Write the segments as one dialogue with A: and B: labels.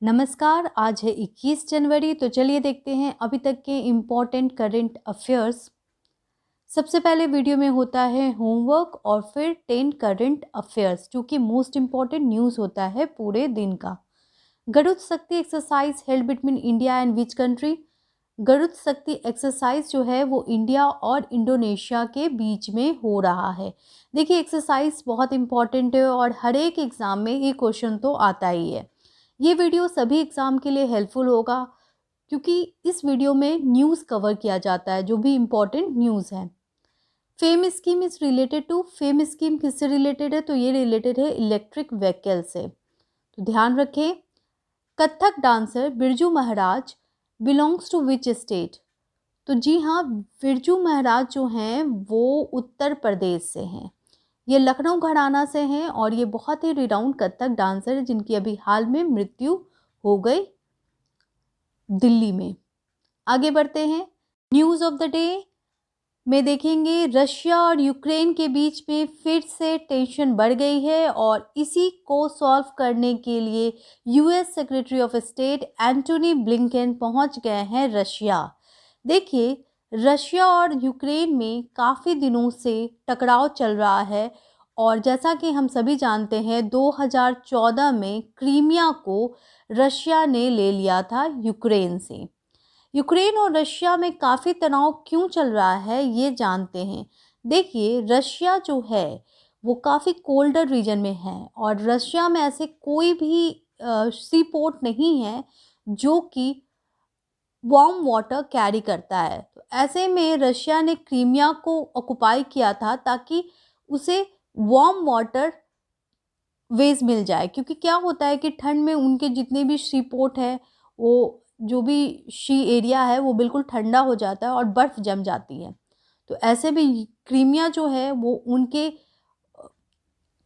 A: नमस्कार। आज है 21 जनवरी। तो चलिए देखते हैं अभी तक के इम्पॉर्टेंट करंट अफेयर्स। सबसे पहले वीडियो में होता है होमवर्क और फिर 10 करंट अफेयर्स, जो कि मोस्ट इम्पॉर्टेंट न्यूज़ होता है पूरे दिन का। Garuda Shakti exercise held between India and which country? Garuda Shakti exercise जो है वो इंडिया और इंडोनेशिया के बीच में हो रहा है। देखिए, एक्सरसाइज बहुत इंपॉर्टेंट है और हर एक एग्ज़ाम में ये क्वेश्चन तो आता ही है। ये वीडियो सभी एग्ज़ाम के लिए हेल्पफुल होगा, क्योंकि इस वीडियो में न्यूज़ कवर किया जाता है, जो भी इम्पॉर्टेंट न्यूज़ है। FAME scheme is related to, FAME scheme किससे रिलेटेड है? तो ये रिलेटेड है इलेक्ट्रिक व्हीकल से। तो ध्यान रखें। Kathak dancer Birju Maharaj belongs to which state? तो जी हाँ, बिरजू महाराज जो हैं वो उत्तर प्रदेश से हैं। ये लखनऊ घराना से हैं और ये बहुत ही रिनाउंड कथक डांसर है, जिनकी अभी हाल में मृत्यु हो गई दिल्ली में। आगे बढ़ते हैं। न्यूज़ ऑफ द डे में देखेंगे रशिया और यूक्रेन के बीच में फिर से टेंशन बढ़ गई है और इसी को सॉल्व करने के लिए US secretary of state Antony Blinken पहुंच गए हैं रशिया। देखिए, रशिया और यूक्रेन में काफ़ी दिनों से टकराव चल रहा है और जैसा कि हम सभी जानते हैं 2014 में क्रीमिया को रशिया ने ले लिया था यूक्रेन से। यूक्रेन और रशिया में काफ़ी तनाव क्यों चल रहा है, ये जानते हैं। देखिए, रशिया जो है वो काफ़ी कोल्डर रीजन में है और रशिया में ऐसे कोई भी सी पोर्ट नहीं है जो कि वार्म वाटर कैरी करता है। तो ऐसे में रशिया ने क्रीमिया को ऑक्युपाई किया था ताकि उसे वार्म वाटर वेज मिल जाए, क्योंकि क्या होता है कि ठंड में उनके जितने भी सी पोर्ट है, वो जो भी सी एरिया है वो बिल्कुल ठंडा हो जाता है और बर्फ़ जम जाती है। तो ऐसे में क्रीमिया जो है वो उनके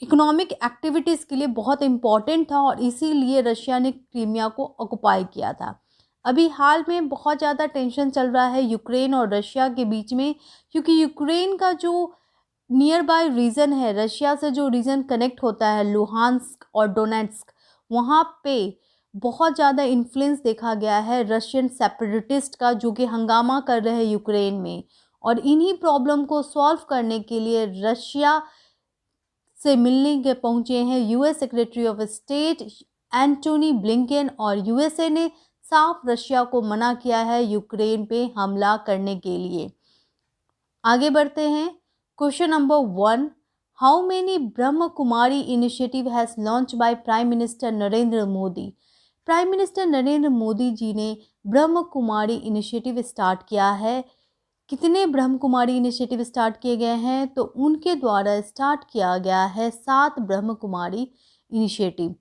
A: इकोनॉमिक एक्टिविटीज़ के लिए बहुत इम्पॉर्टेंट था और इसीलिए रशिया ने क्रीमिया को ऑक्युपाई किया था। अभी हाल में बहुत ज़्यादा टेंशन चल रहा है यूक्रेन और रशिया के बीच में, क्योंकि यूक्रेन का जो नियर बाय रीजन है, रशिया से जो रीजन कनेक्ट होता है, लुहांस्क और डोनेट्स्क, वहाँ पे बहुत ज़्यादा इन्फ्लुएंस देखा गया है रशियन सेपरेटिस्ट का, जो कि हंगामा कर रहे हैं यूक्रेन में। और इन्हीं प्रॉब्लम को सॉल्व करने के लिए रशिया से मिलने के पहुंचे हैं US secretary of state Antony Blinken, और यूएसए ने साफ रशिया को मना किया है यूक्रेन पे हमला करने के लिए। आगे बढ़ते हैं। Question number 1, how many Brahma Kumari initiative has launch by prime minister Narendra Modi? Prime minister Narendra Modi ji ने ब्रह्म कुमारी इनिशिएटिव स्टार्ट किया है। कितने ब्रह्म कुमारी इनिशिएटिव स्टार्ट किए गए हैं? तो उनके द्वारा स्टार्ट किया गया है 7 ब्रह्म कुमारी इनिशिएटिव।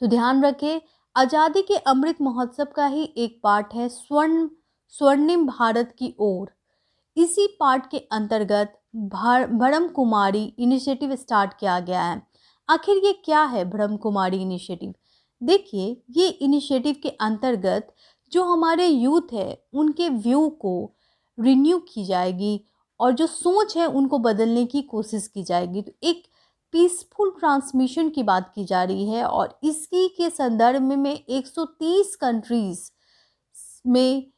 A: तो ध्यान रखें, आज़ादी के अमृत महोत्सव का ही एक पार्ट है स्वर्णिम भारत की ओर। इसी पार्ट के अंतर्गत ब्रह्म कुमारी इनिशिएटिव स्टार्ट किया गया है। आखिर ये क्या है ब्रह्म कुमारी इनिशिएटिव? देखिए, ये इनिशिएटिव के अंतर्गत जो हमारे यूथ है उनके व्यू को रिन्यू की जाएगी और जो सोच है उनको बदलने की कोशिश की जाएगी। तो एक पीसफुल ट्रांसमिशन की बात की जा रही है और इसी के संदर्भ में 130 कंट्रीज़ में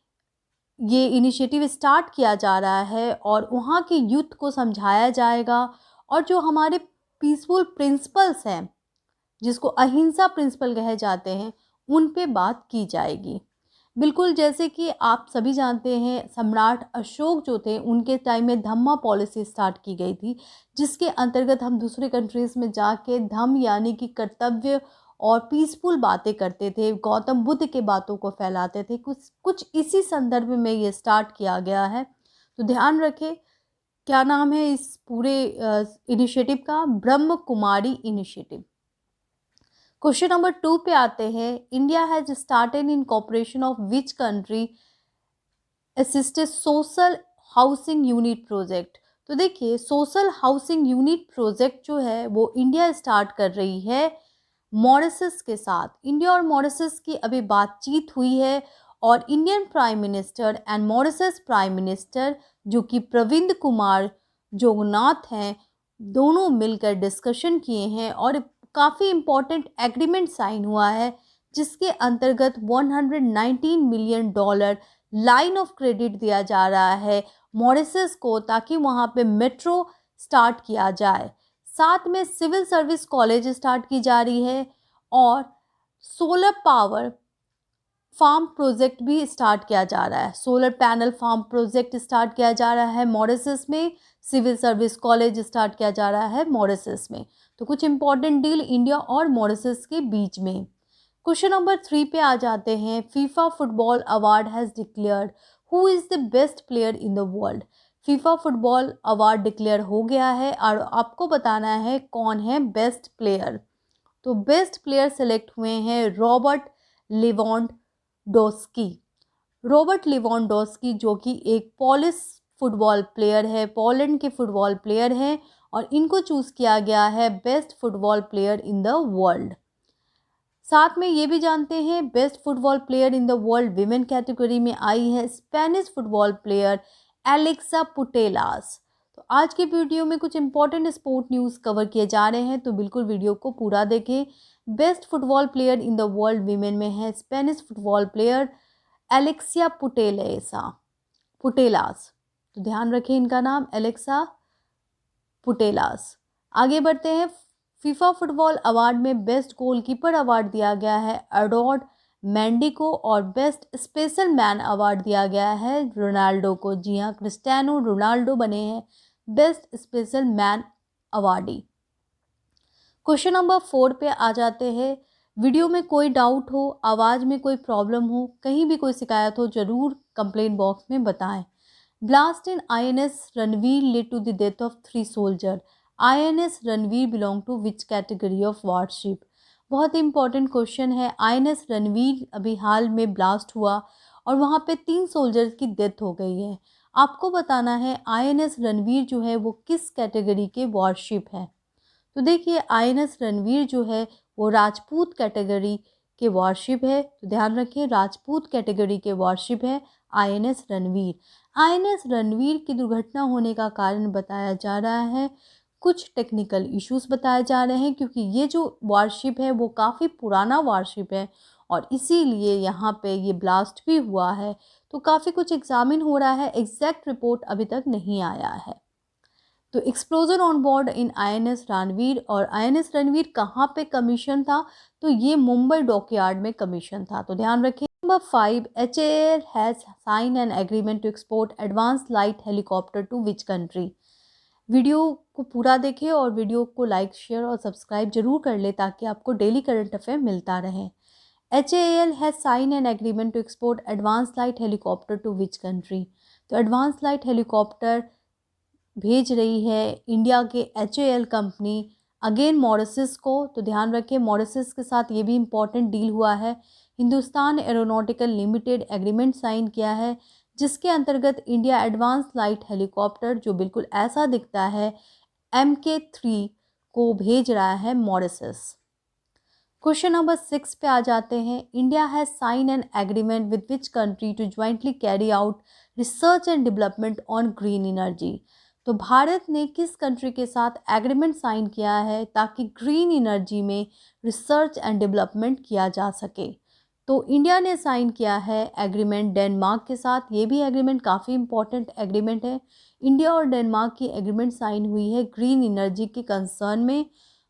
A: ये इनिशिएटिव स्टार्ट किया जा रहा है और वहाँ के यूथ को समझाया जाएगा और जो हमारे पीसफुल प्रिंसिपल्स हैं, जिसको अहिंसा प्रिंसिपल कहे जाते हैं, उन पे बात की जाएगी। बिल्कुल जैसे कि आप सभी जानते हैं, सम्राट अशोक जो थे उनके टाइम में धम्मा पॉलिसी स्टार्ट की गई थी, जिसके अंतर्गत हम दूसरे कंट्रीज़ में जाके धम्म यानी कि कर्तव्य और पीसफुल बातें करते थे, गौतम बुद्ध के बातों को फैलाते थे। कुछ इसी संदर्भ में ये स्टार्ट किया गया है। तो ध्यान रखें, क्या नाम है इस पूरे इनिशिएटिव का? ब्रह्म कुमारी इनिशिएटिव। क्वेश्चन नंबर 2 पे आते हैं। India has started in cooperation of which country assisted social housing unit project? तो देखिए, सोशल हाउसिंग यूनिट प्रोजेक्ट जो है वो इंडिया स्टार्ट कर रही है मॉरिशस के साथ। इंडिया और मॉरिशस की अभी बातचीत हुई है और Indian prime minister and Mauritius prime minister, जो कि प्रविंद कुमार जोगनाथ हैं, दोनों मिलकर डिस्कशन किए हैं और काफ़ी इम्पोर्टेंट एग्रीमेंट साइन हुआ है, जिसके अंतर्गत $119 मिलियन लाइन ऑफ क्रेडिट दिया जा रहा है मॉरिशस को, ताकि वहाँ पे मेट्रो स्टार्ट किया जाए। साथ में सिविल सर्विस कॉलेज स्टार्ट की जा रही है और सोलर पावर फार्म प्रोजेक्ट भी स्टार्ट किया जा रहा है। Solar panel farm project start किया जा रहा है मॉरिशस में, सिविल सर्विस कॉलेज स्टार्ट किया जा रहा है मॉरिशस में। तो कुछ इंपॉर्टेंट डील इंडिया और मॉरिशस के बीच में। क्वेश्चन नंबर 3 पे आ जाते हैं। FIFA football award has declared who is the best player in the world. FIFA football award declare हो गया है और आपको बताना है कौन है बेस्ट प्लेयर। तो बेस्ट प्लेयर सेलेक्ट हुए हैं रॉबर्ट लेवेंडोस्की। रॉबर्ट लेवेंडोस्की जो कि एक पॉलिश फुटबॉल प्लेयर है, पोलैंड के फुटबॉल प्लेयर हैं और इनको चूज़ किया गया है best football player in the world. साथ में ये भी जानते हैं best football player in the world women category में आई है स्पेनिश फुटबॉल प्लेयर एलेक्सा पुटेलास। तो आज की वीडियो में कुछ इंपॉर्टेंट स्पोर्ट न्यूज़ कवर किए जा रहे हैं, तो बिल्कुल वीडियो को पूरा देखें। Best football player in the world women में है स्पेनिश फुटबॉल प्लेयर एलेक्सिया पुटेलास। तो ध्यान रखें इनका नाम एलेक्सा पुटेलास। आगे बढ़ते हैं। फीफा फुटबॉल अवार्ड में बेस्ट गोलकीपर अवार्ड दिया गया है एडोर्ड मेंडी को और बेस्ट स्पेशल मैन अवार्ड दिया गया है रोनाल्डो को। जी हाँ, क्रिस्टियानो रोनाल्डो बने हैं best special man awardee. Question number 4 पे आ जाते हैं। वीडियो में कोई डाउट हो, आवाज़ में कोई प्रॉब्लम हो, कहीं भी कोई शिकायत हो, ज़रूर कंप्लेंट बॉक्स में बताएं। Blast in INS Ranvir led to the death of 3 soldier. INS Ranvir belong to which category of warship. बहुत ही इंपॉर्टेंट क्वेश्चन है। INS रणवीर अभी हाल में ब्लास्ट हुआ और वहाँ पे 3 सोल्जर्स की डेथ हो गई है। आपको बताना है INS रणवीर जो है वो किस कैटेगरी के वारशिप है। तो देखिए INS रणवीर जो है वो राजपूत कैटेगरी के वारशिप है। तो ध्यान रखें, राजपूत कैटेगरी के वारशिप है INS रणवीर। INS रणवीर की दुर्घटना होने का कारण बताया जा रहा है, कुछ टेक्निकल इश्यूज बताए जा रहे हैं, क्योंकि ये जो वारशिप है वो काफ़ी पुराना वारशिप है और इसीलिए यहाँ पे ये ब्लास्ट भी हुआ है। तो काफ़ी कुछ एग्जामिन हो रहा है, एग्जैक्ट रिपोर्ट अभी तक नहीं आया है। तो explosion on board in INS Ranveer, और INS रणवीर कहाँ पे कमीशन था, तो ये मुंबई डॉकयार्ड में कमीशन था। तो ध्यान रखें। Number 5, HAL has sign an agreement to export advance light helicopter to which country. Video को पूरा देखें और वीडियो को लाइक, शेयर और सब्सक्राइब जरूर कर ले ताकि आपको डेली करंट अफेयर मिलता रहे। HAL has sign an agreement to export advance light helicopter to which country. तो एडवांस लाइट हेलीकॉप्टर भेज रही है इंडिया के HAL कंपनी अगेन मॉरिशस को। तो ध्यान रखें, मॉरिशस के साथ ये भी इम्पॉर्टेंट डील हुआ है। Hindustan aeronautical limited agreement sign किया है, जिसके अंतर्गत इंडिया एडवांस लाइट हेलीकॉप्टर जो बिल्कुल ऐसा दिखता है MK3 को भेज रहा है मॉरिशस। क्वेश्चन नंबर 6 पे आ जाते हैं। India has sign an agreement with which country to jointly carry out research and development on green energy. तो भारत ने किस कंट्री के साथ एग्रीमेंट साइन किया है ताकि ग्रीन एनर्जी में रिसर्च एंड डेवलपमेंट किया जा सके। तो इंडिया ने साइन किया है एग्रीमेंट डेनमार्क के साथ। ये भी एग्रीमेंट काफ़ी इंपॉर्टेंट एग्रीमेंट है। इंडिया और डेनमार्क की एग्रीमेंट साइन हुई है ग्रीन एनर्जी के कंसर्न में।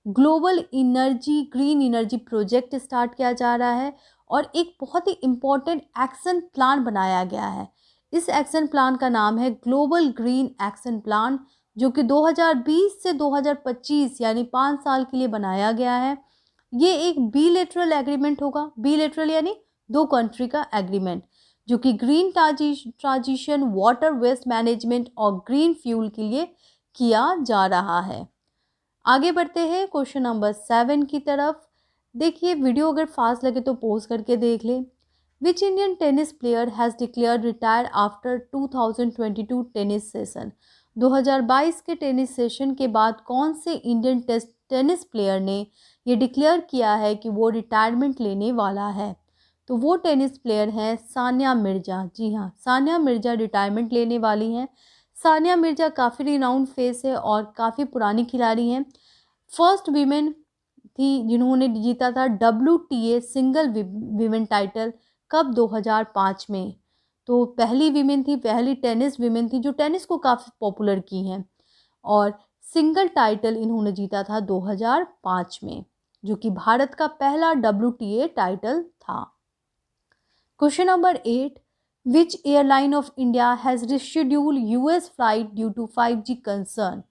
A: Global energy green energy project start किया जा रहा है और एक बहुत ही इम्पॉर्टेंट एक्शन प्लान बनाया गया है। इस एक्शन प्लान का नाम है ग्लोबल ग्रीन एक्शन प्लान, जो कि 2020 से 2025 यानी 5 साल के लिए बनाया गया है। ये एक बिलेटरल एग्रीमेंट होगा। बिलेटरल यानी 2 कंट्री का एग्रीमेंट, जो कि green transition, water waste management और ग्रीन फ्यूल के लिए किया जा रहा है। आगे बढ़ते हैं क्वेश्चन नंबर 7 की तरफ। देखिए वीडियो अगर फास्ट लगे तो पॉज करके देख ले। Which Indian tennis player has declared retire after 2022 tennis session. 2022 के टेनिस सेशन के बाद कौन से इंडियन टेनिस प्लेयर ने ये डिक्लेयर किया है कि वो रिटायरमेंट लेने वाला है। तो वो टेनिस प्लेयर हैं सानिया मिर्जा। जी हाँ, सानिया मिर्जा रिटायरमेंट लेने वाली हैं। सानिया मिर्जा काफ़ी रिनाउंड फेस है और काफ़ी पुरानी खिलाड़ी हैं। फर्स्ट वीमेन थी जिन्होंने जीता था WTA सिंगल वीमेन टाइटल, कब? 2005 में। तो पहली वीमेन थी, पहली टेनिस वीमेन थी जो टेनिस को काफ़ी पॉपुलर की हैं, और सिंगल टाइटल इन्होंने जीता था 2005 में, जो कि भारत का पहला WTA टाइटल था। Question number 8, which airline of India has reschedule US flight due to 5G concern?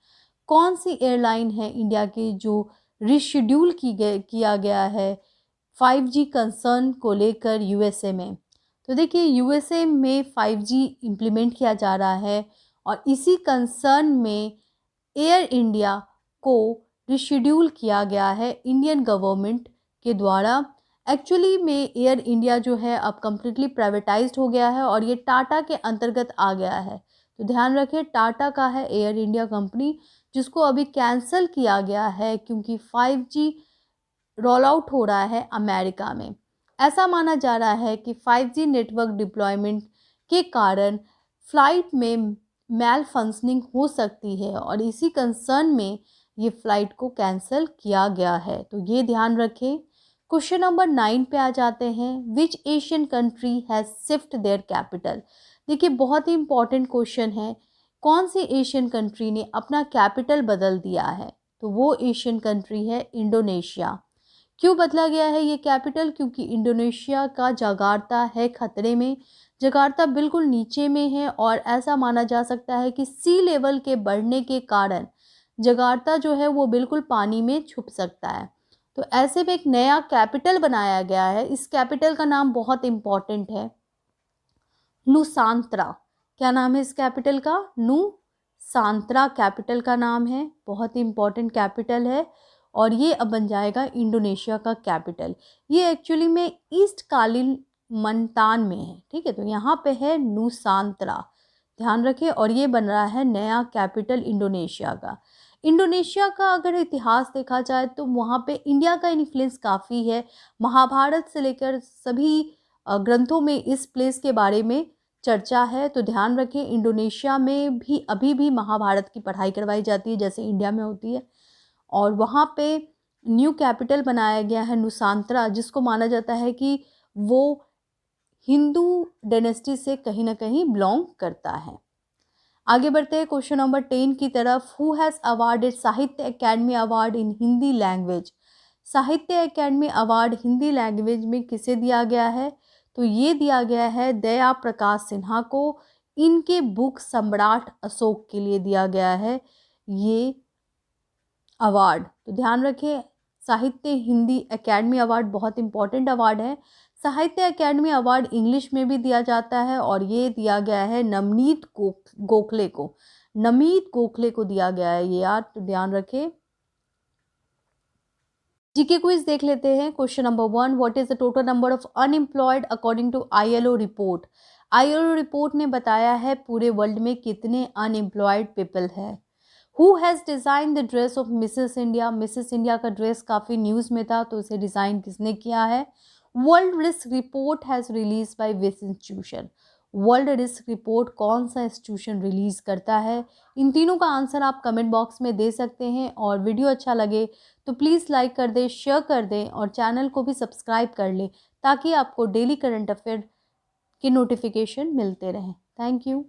A: कौन सी एयरलाइन है इंडिया के जो रिशेड्यूल किया गया है 5G कंसर्न को लेकर USA में? तो देखिए, USA में 5G इम्प्लीमेंट किया जा रहा है और इसी कंसर्न में एयर इंडिया को रिशेड्यूल किया गया है इंडियन गवर्नमेंट के द्वारा। एक्चुअली में एयर इंडिया जो है अब कम्प्लीटली प्राइवेटाइज्ड हो गया है और ये टाटा के अंतर्गत आ गया है। तो ध्यान रखें, टाटा का है एयर इंडिया कंपनी, जिसको अभी कैंसिल किया गया है क्योंकि 5G रोल आउट हो रहा है अमेरिका में। ऐसा माना जा रहा है कि 5G नेटवर्क डिप्लॉयमेंट के कारण फ़्लाइट में मैल फंक्शनिंग हो सकती है और इसी कंसर्न में ये फ़्लाइट को कैंसिल किया गया है, तो ये ध्यान रखें। क्वेश्चन नंबर 9 पे आ जाते हैं, which Asian country has shift their capital? देखिए, बहुत ही इंपॉर्टेंट क्वेश्चन है, कौन सी एशियन कंट्री ने अपना कैपिटल बदल दिया है? तो वो एशियन कंट्री है इंडोनेशिया। क्यों बदला गया है ये कैपिटल? क्योंकि इंडोनेशिया का जकार्ता है खतरे में। जकार्ता बिल्कुल नीचे में है और ऐसा माना जा सकता है कि सी लेवल के बढ़ने के कारण जकार्ता जो है वो बिल्कुल पानी में छुप सकता है। तो ऐसे में एक नया कैपिटल बनाया गया है। इस कैपिटल का नाम बहुत इम्पॉर्टेंट है, नुसांत्रा। क्या नाम है इस कैपिटल का? नुसांत्रा कैपिटल का नाम है, बहुत ही इम्पॉर्टेंट कैपिटल है और ये अब बन जाएगा इंडोनेशिया का कैपिटल। ये एक्चुअली में ईस्ट कालिमंतान में है, ठीक है। तो यहाँ पे है नुसांत्रा, ध्यान रखें, और ये बन रहा है नया कैपिटल इंडोनेशिया का। इंडोनेशिया का अगर इतिहास देखा जाए तो वहाँ पे इंडिया का इन्फ्लुएंस काफ़ी है। महाभारत से लेकर सभी ग्रंथों में इस प्लेस के बारे में चर्चा है। तो ध्यान रखें, इंडोनेशिया में भी अभी भी महाभारत की पढ़ाई करवाई जाती है जैसे इंडिया में होती है, और वहाँ पे न्यू कैपिटल बनाया गया है नुसांत्रा, जिसको माना जाता है कि वो हिंदू डायनेस्टी से कहीं ना कहीं बिलोंग करता है। आगे बढ़ते हैं क्वेश्चन नंबर 10 की तरफ। हु हैज़ अवार्डेड साहित्य academy award in Hindi language? साहित्य अकेडमी अवार्ड हिंदी लैंग्वेज में किसे दिया गया है? तो ये दिया गया है दया प्रकाश सिन्हा को। इनके बुक सम्राट अशोक के लिए दिया गया है ये अवार्ड। तो ध्यान रखें, साहित्य हिंदी अकेडमी अवार्ड बहुत इंपॉर्टेंट अवार्ड है। साहित्य अकेडमी अवार्ड इंग्लिश में भी दिया जाता है और ये दिया गया है नवनीत गोखले को। नवनीत गोखले को दिया गया है ये यार, तो ध्यान रखें। जीके क्विज देख लेते हैं। Question number 1, what is the total number of unemployed according to ILO report? ILO report ने बताया है पूरे वर्ल्ड में कितने अनएम्प्लॉयड पीपल है। Who has design the dress of Mrs India? Mrs India का ड्रेस काफ़ी न्यूज़ में था, तो इसे डिज़ाइन किसने किया है? World risk report has release by which institution? World risk report कौन सा इंस्टीट्यूशन रिलीज़ करता है? इन तीनों का आंसर आप कमेंट बॉक्स में दे सकते हैं, और वीडियो अच्छा लगे तो प्लीज़ लाइक कर दें, शेयर कर दें और चैनल को भी सब्सक्राइब कर लें ताकि आपको डेली करंट अफेयर के नोटिफिकेशन मिलते रहें। Thank you.